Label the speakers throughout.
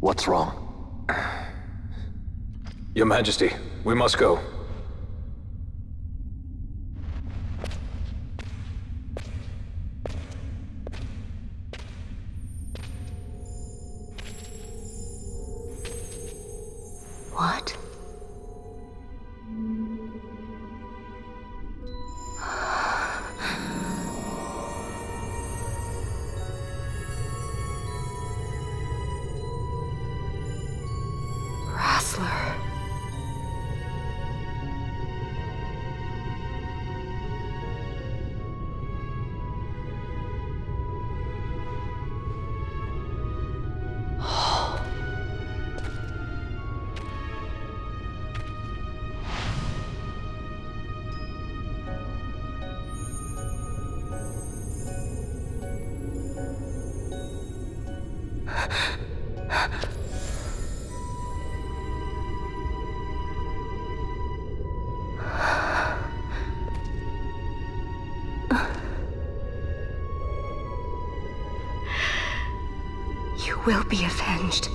Speaker 1: What's wrong?
Speaker 2: Your Majesty, we must go.
Speaker 1: What? Wrestler. You will be avenged.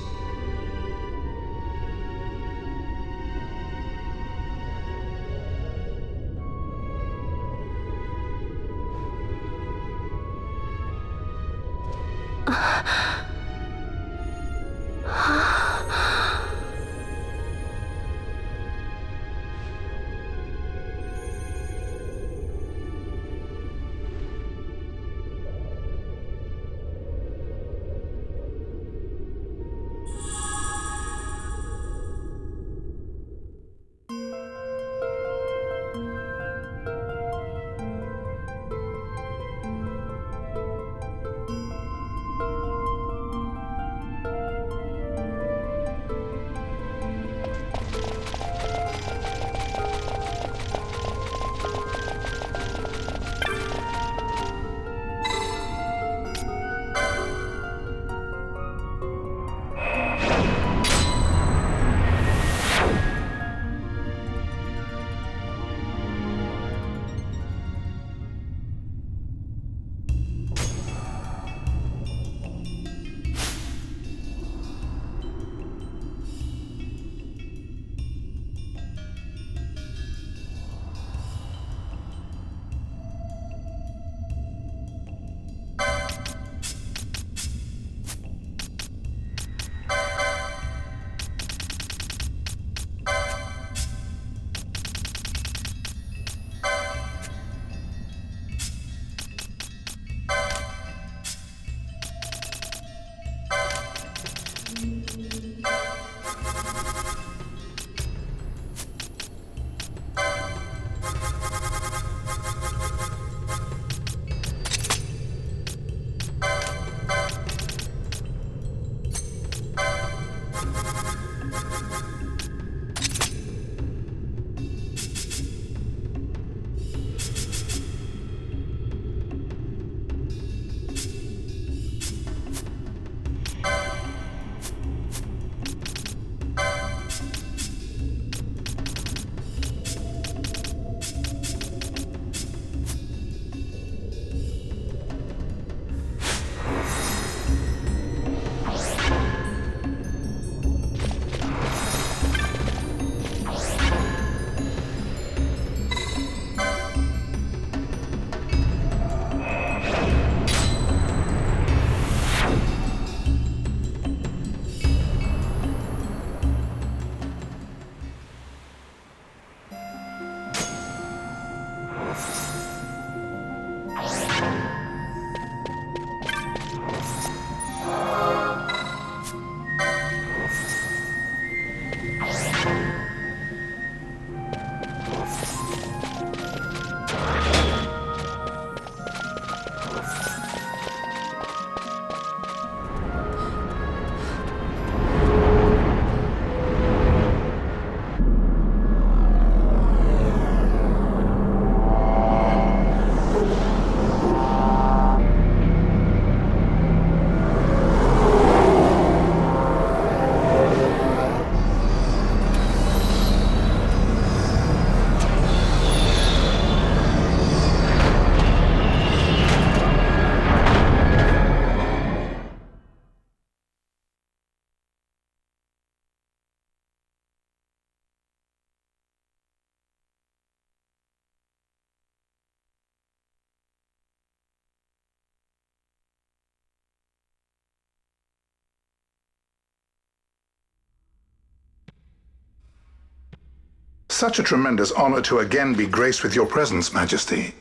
Speaker 3: such a tremendous honor to again be graced with your presence, Majesty.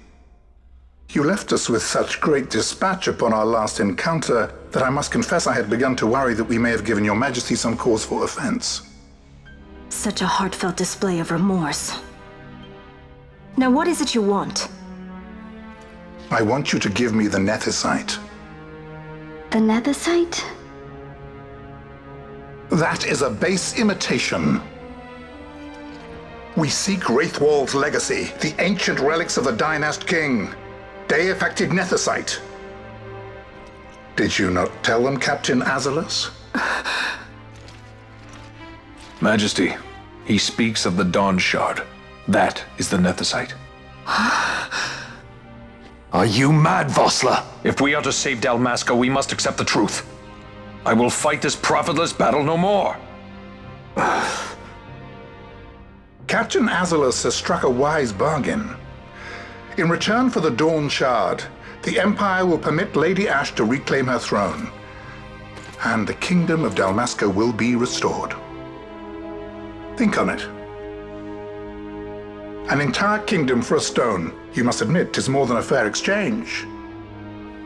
Speaker 3: You left us with such great dispatch upon our last encounter that I must confess I had begun to worry that we may have given your Majesty some cause for offense.
Speaker 4: Such a heartfelt display of remorse. Now what is it you want?
Speaker 3: I want you to give me the Nethicite.
Speaker 5: The Nethicite?
Speaker 3: That is a base imitation. We seek Wraithwald's legacy, the ancient relics of the Dynast King. Day-affected Nethicite. Did you not tell them, Captain Azalus?
Speaker 2: Majesty, he speaks of the Dawn Shard. That is the Nethicite. Are you mad, Vossler? If we are to save Dalmasca, we must accept the truth. I will fight this profitless battle no more.
Speaker 3: Captain Azalus has struck a wise bargain. In return for the Dawn Shard, the Empire will permit Lady Ash to reclaim her throne, and the Kingdom of Dalmasca will be restored. Think on it. An entire kingdom for a stone, you must admit, is more than a fair exchange.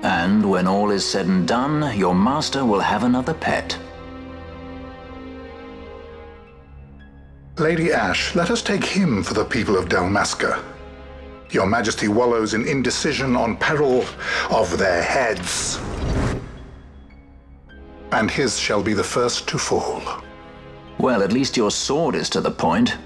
Speaker 6: And when all is said and done, your master will have another pet.
Speaker 3: Lady Ash, let us take him for the people of Dalmasca. Your Majesty wallows in indecision on peril of their heads. And his shall be the first to fall.
Speaker 6: Well, at least your sword is to the point.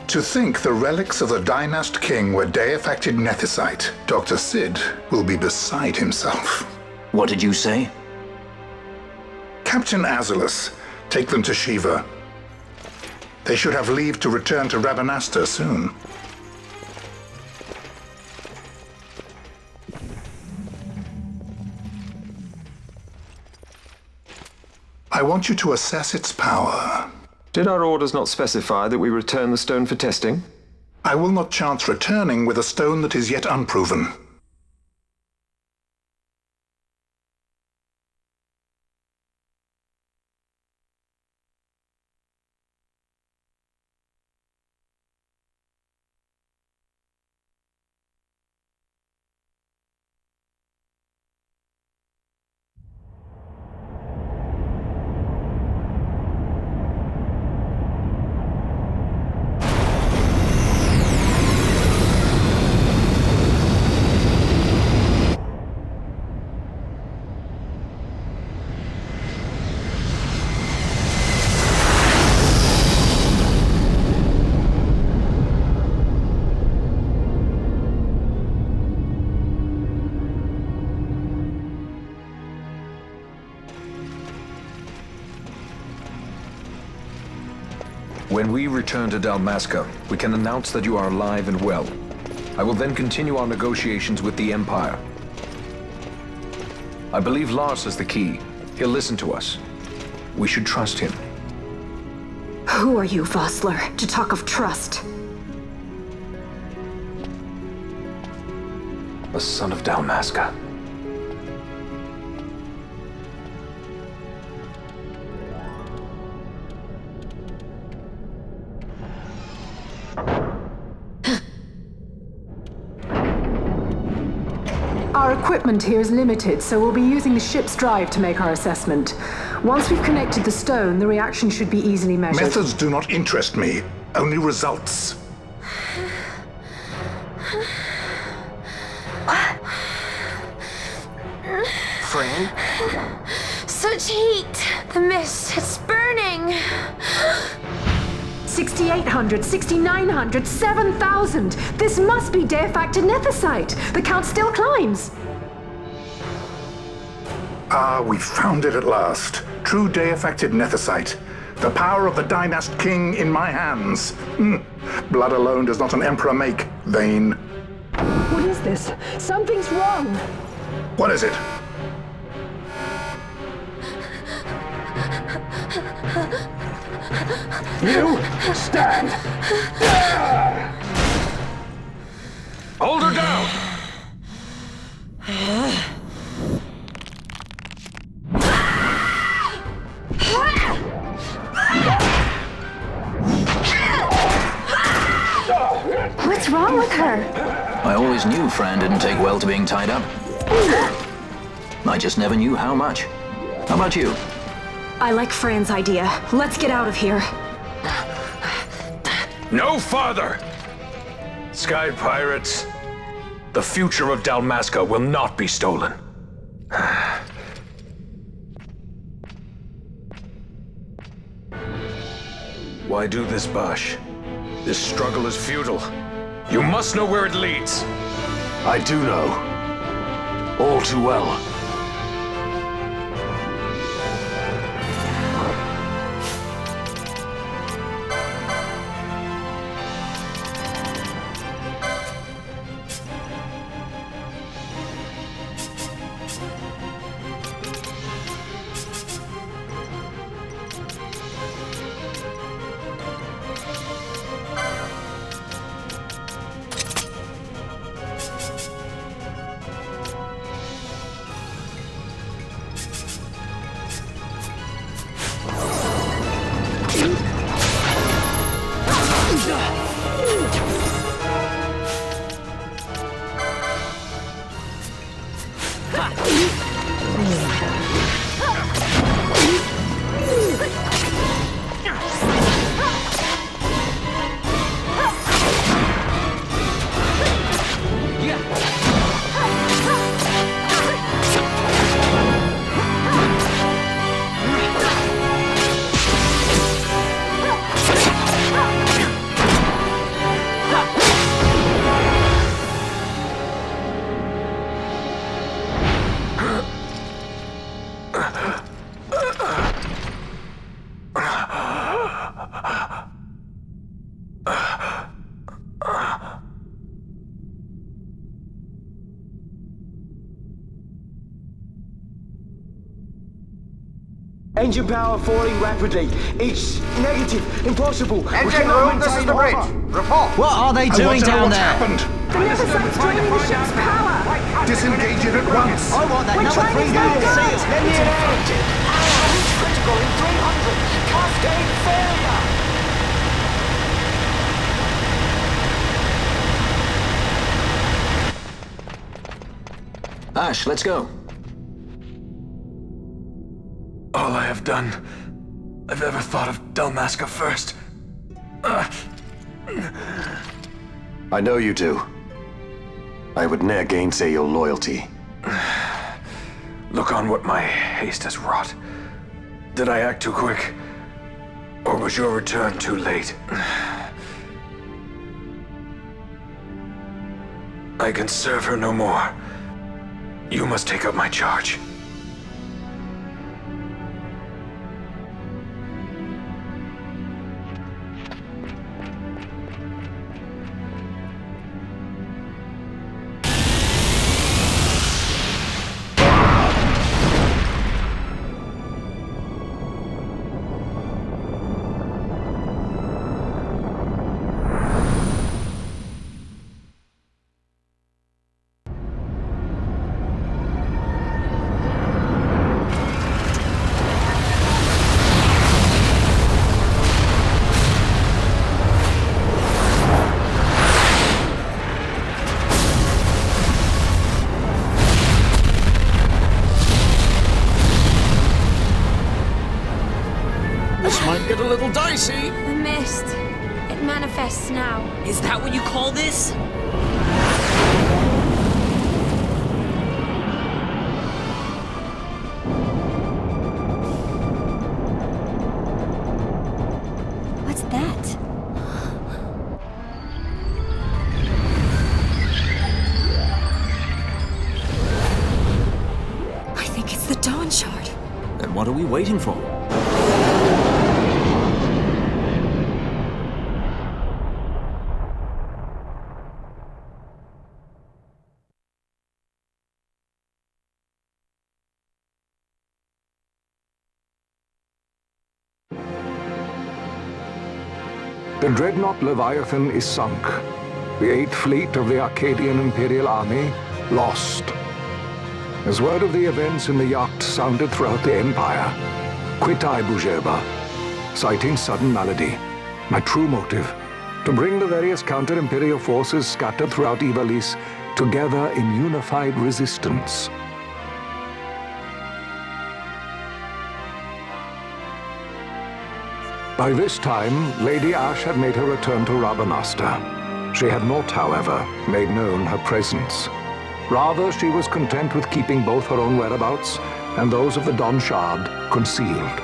Speaker 3: To think the relics of the Dynast King were day-affected Nethicite, Dr. Sid will be beside himself.
Speaker 6: What did you say?
Speaker 3: Captain Azalus, take them to Shiva. They should have leave to return to Rabanastre soon. I want you to assess its power.
Speaker 7: Did our orders not specify that we return the stone for testing?
Speaker 3: I will not chance returning with a stone that is yet unproven.
Speaker 2: When we return to Dalmasca, we can announce that you are alive and well. I will then continue our negotiations with the Empire. I believe Lars is the key. He'll listen to us. We should trust him.
Speaker 4: Who are you, Vossler, to talk of trust?
Speaker 2: A son of Dalmasca.
Speaker 8: Our equipment here is limited, so we'll be using the ship's drive to make our assessment. Once we've connected the stone, the reaction should be easily measured.
Speaker 3: Methods do not interest me, only results.
Speaker 1: Fran?
Speaker 5: Such heat! The mist, it's burning!
Speaker 8: 6,800, 6,900, 7,000! This must be day-affected Nethicite! The count still climbs!
Speaker 3: Ah, we found it at last. True day-affected Nethicite. The power of the Dynast King in my hands. Blood alone does not an emperor make, vain.
Speaker 8: What is this? Something's wrong!
Speaker 3: What is it?
Speaker 7: You stand!
Speaker 2: Hold her down!
Speaker 5: What's wrong with her?
Speaker 6: I always knew Fran didn't take well to being tied up. I just never knew how much. How about you?
Speaker 4: I like Fran's idea. Let's get out of here.
Speaker 2: No farther! Sky Pirates, the future of Dalmasca will not be stolen. Why do this, Bosch? This struggle is futile. You must know where it leads.
Speaker 1: I do know. All too well.
Speaker 9: Engine power falling rapidly. It's negative. Impossible.
Speaker 10: Engine room, this is the bridge. Report.
Speaker 11: What are they doing down
Speaker 3: what's
Speaker 11: there?
Speaker 3: happened.
Speaker 8: The Neversite's draining the ship's power!
Speaker 3: Disengage it at once.
Speaker 11: I want that
Speaker 8: We're
Speaker 11: number
Speaker 8: trying to
Speaker 11: 3
Speaker 8: stop
Speaker 11: unit
Speaker 8: it.
Speaker 11: seal. Let me in.
Speaker 9: Critical in 300. Cascade failure.
Speaker 6: Ash, let's go.
Speaker 2: All I have done, I've ever thought of Dalmasca first.
Speaker 1: I know you do. I would ne'er gainsay your loyalty.
Speaker 2: Look on what my haste has wrought. Did I act too quick? Or was your return too late? I can serve her no more. You must take up my charge.
Speaker 12: Get a little dicey.
Speaker 5: The mist. It manifests now.
Speaker 12: Is that what you call this?
Speaker 5: What's that?
Speaker 4: I think it's the Dawn Shard.
Speaker 12: Then what are we waiting for?
Speaker 13: The dreadnought Leviathan is sunk. the 8th Fleet of the Arcadian Imperial Army, lost. As word of the events in the yacht sounded throughout the Empire, quit I Bujeba, citing sudden malady. My true motive, to bring the various counter-imperial forces scattered throughout Ivalice together in unified resistance. By this time, Lady Ash had made her return to Rabamaster. She had not, however, made known her presence. Rather, she was content with keeping both her own whereabouts and those of the Don Shard concealed.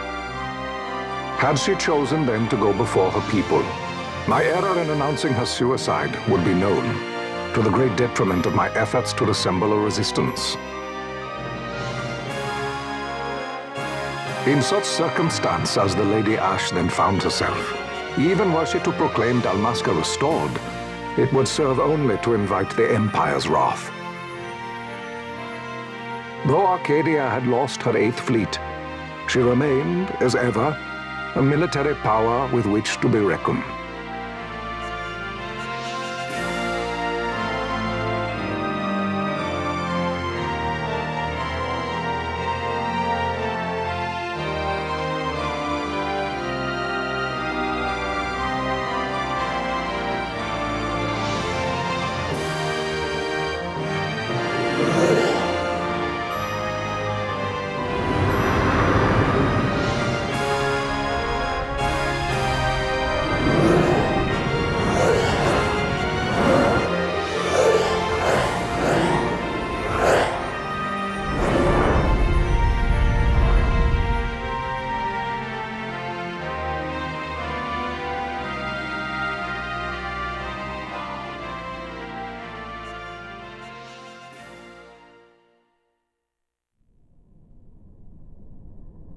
Speaker 13: Had she chosen then to go before her people, my error in announcing her suicide would be known, to the great detriment of my efforts to assemble a resistance. In such circumstance as the Lady Ash then found herself, even were she to proclaim Dalmasca restored, it would serve only to invite the Empire's wrath. Though Arcadia had lost her 8th Fleet, she remained, as ever, a military power with which to be reckoned.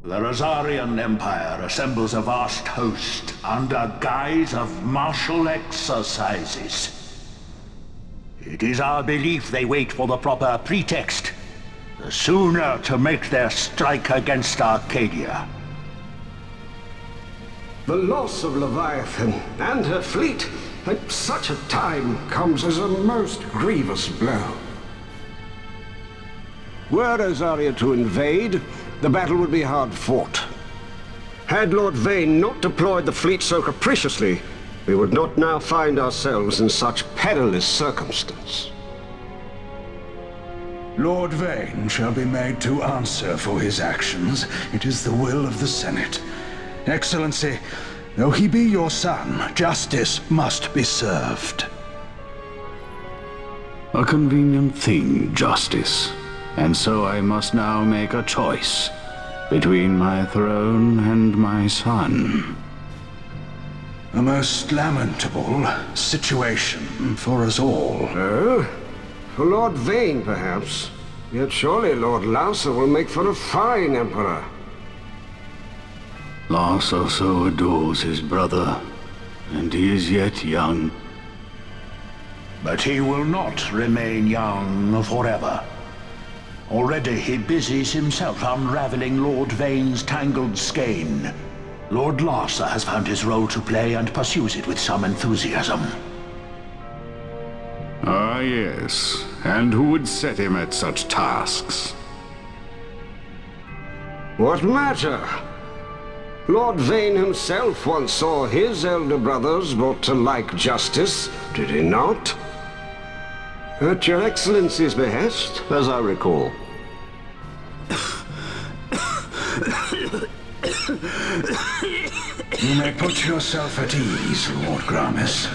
Speaker 14: The Rosarian Empire assembles a vast host under guise of martial exercises. It is our belief they wait for the proper pretext, the sooner to make their strike against Arcadia.
Speaker 15: The loss of Leviathan and her fleet at such a time comes as a most grievous blow. Were Rosaria to invade, the battle would be hard fought. Had Lord Vane not deployed the fleet so capriciously, we would not now find ourselves in such perilous circumstance.
Speaker 16: Lord Vane shall be made to answer for his actions. It is the will of the Senate. Excellency, though he be your son, justice must be served.
Speaker 17: A convenient thing, justice. And so I must now make a choice between my throne and my son.
Speaker 16: A most lamentable situation for us all.
Speaker 15: Oh? For Lord Vane, perhaps. Yet surely Lord Lauser will make for a fine emperor.
Speaker 17: Lauser so adores his brother, and he is yet young.
Speaker 14: But he will not remain young forever. Already he busies himself unraveling Lord Vane's tangled skein. Lord Larsa has found his role to play and pursues it with some enthusiasm.
Speaker 17: Ah, yes. And who would set him at such tasks?
Speaker 15: What matter? Lord Vane himself once saw his elder brothers brought to like justice, did he not? At your Excellency's behest, as I recall.
Speaker 16: You may put yourself at ease, Lord Gramis.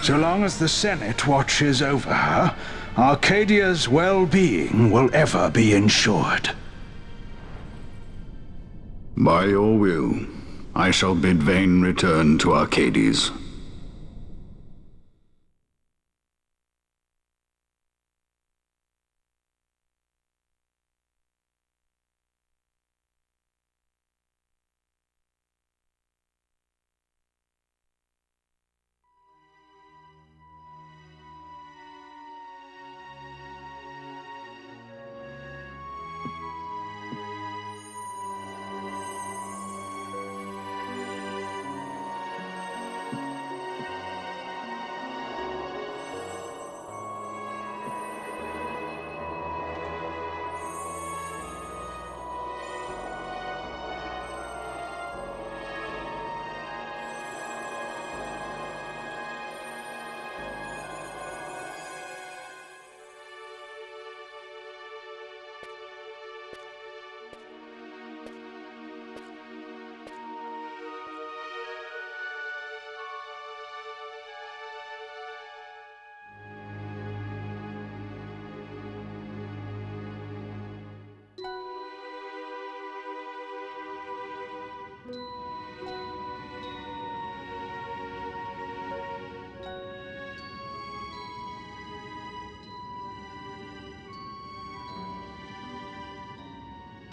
Speaker 16: So long as the Senate watches over her, Arcadia's well-being will ever be ensured.
Speaker 17: By your will, I shall bid Vane return to Arcades.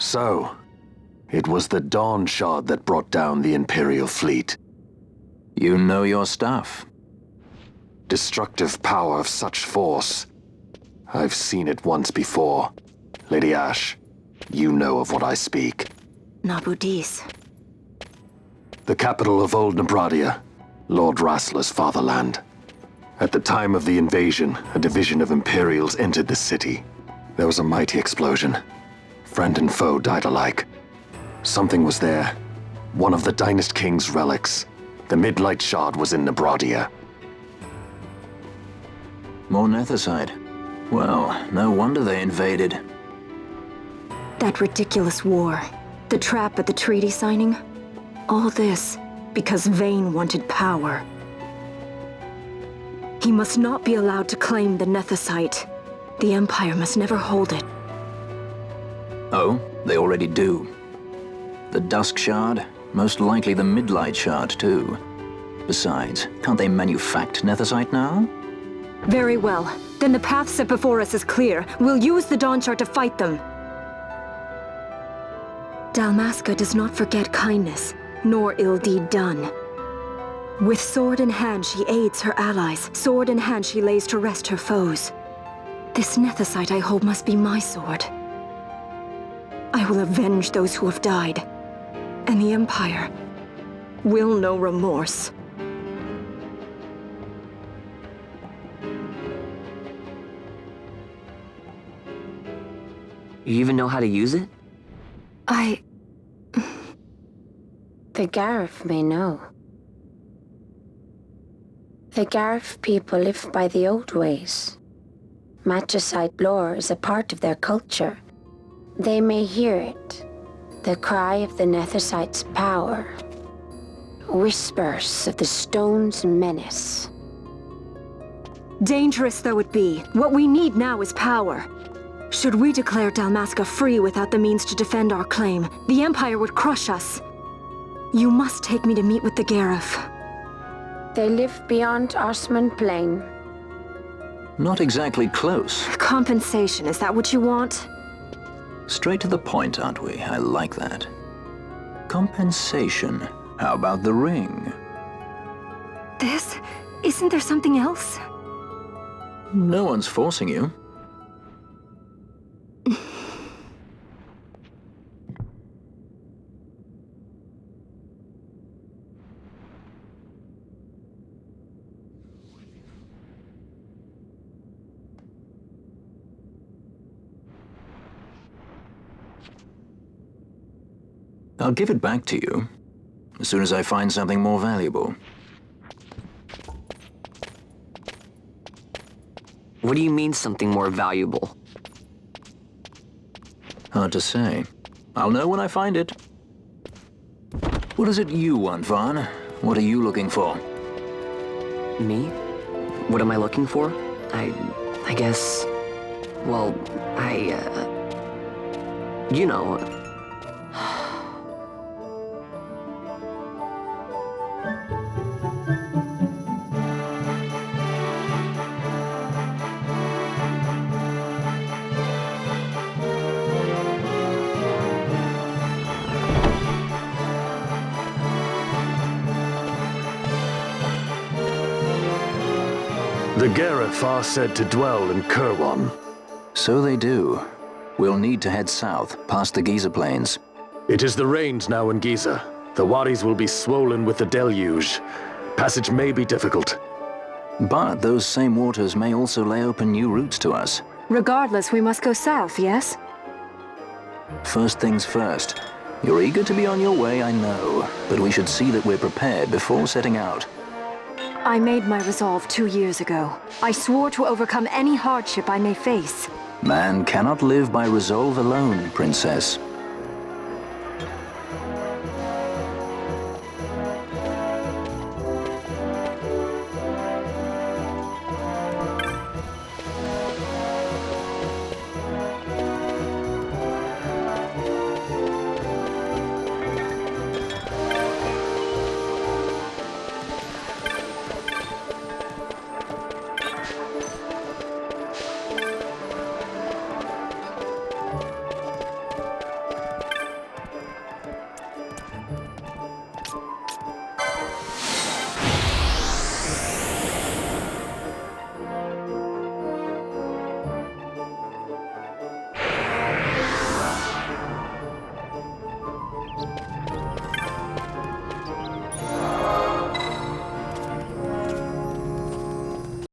Speaker 1: So, it was the Dawn Shard that brought down the Imperial fleet.
Speaker 6: You know your stuff.
Speaker 1: Destructive power of such force. I've seen it once before. Lady Ash, you know of what I speak.
Speaker 4: Nabudis.
Speaker 1: The capital of Old Nebradia, Lord Rassler's fatherland. At the time of the invasion, a division of Imperials entered the city. There was a mighty explosion. Friend and foe died alike. Something was there. One of the Dynast King's relics. The Midlight Shard was in Nebradia.
Speaker 6: More Nethicite. Well, no wonder they invaded.
Speaker 4: That ridiculous war. The trap at the treaty signing. All this because Vayne wanted power. He must not be allowed to claim the Nethicite. The Empire must never hold it.
Speaker 6: Oh, they already do. The Dusk Shard, most likely the Midlight Shard too. Besides, can't they manufacture Nethicite now?
Speaker 4: Very well. Then the path set before us is clear. We'll use the Dawn Shard to fight them. Dalmasca does not forget kindness, nor ill deed done. With sword in hand, she aids her allies. Sword in hand, she lays to rest her foes. This Nethicite I hold must be my sword. I will avenge those who have died. And the Empire will know remorse.
Speaker 18: You even know how to use it?
Speaker 5: The Garif may know. The Garif people live by the old ways. Magicite lore is a part of their culture. They may hear it, the cry of the Nethicite's power. Whispers of the stone's menace.
Speaker 4: Dangerous though it be, what we need now is power. Should we declare Dalmasca free without the means to defend our claim, the Empire would crush us. You must take me to meet with the Garif.
Speaker 5: They live beyond Osman Plain.
Speaker 6: Not exactly close.
Speaker 4: Compensation, is that what you want?
Speaker 6: Straight to the point, aren't we? I like that. Compensation. How about the ring?
Speaker 4: This? Isn't there something else?
Speaker 6: No one's forcing you. I'll give it back to you as soon as I find something more valuable.
Speaker 18: What do you mean something more valuable?
Speaker 6: Hard to say. I'll know when I find it. What is it you want, Vaughn? What are you looking for?
Speaker 18: Me? What am I looking for? I guess... Well, you know...
Speaker 1: The Garif are said to dwell in Kirwan.
Speaker 6: So they do. We'll need to head south, past the Giza Plains.
Speaker 1: It is the rains now in Giza. The wadis will be swollen with the deluge. Passage may be difficult.
Speaker 6: But those same waters may also lay open new routes to us.
Speaker 4: Regardless, we must go south, yes?
Speaker 6: First things first. You're eager to be on your way, I know. But we should see that we're prepared before setting out.
Speaker 4: I made my resolve 2 years ago. I swore to overcome any hardship I may face.
Speaker 6: Man cannot live by resolve alone, Princess.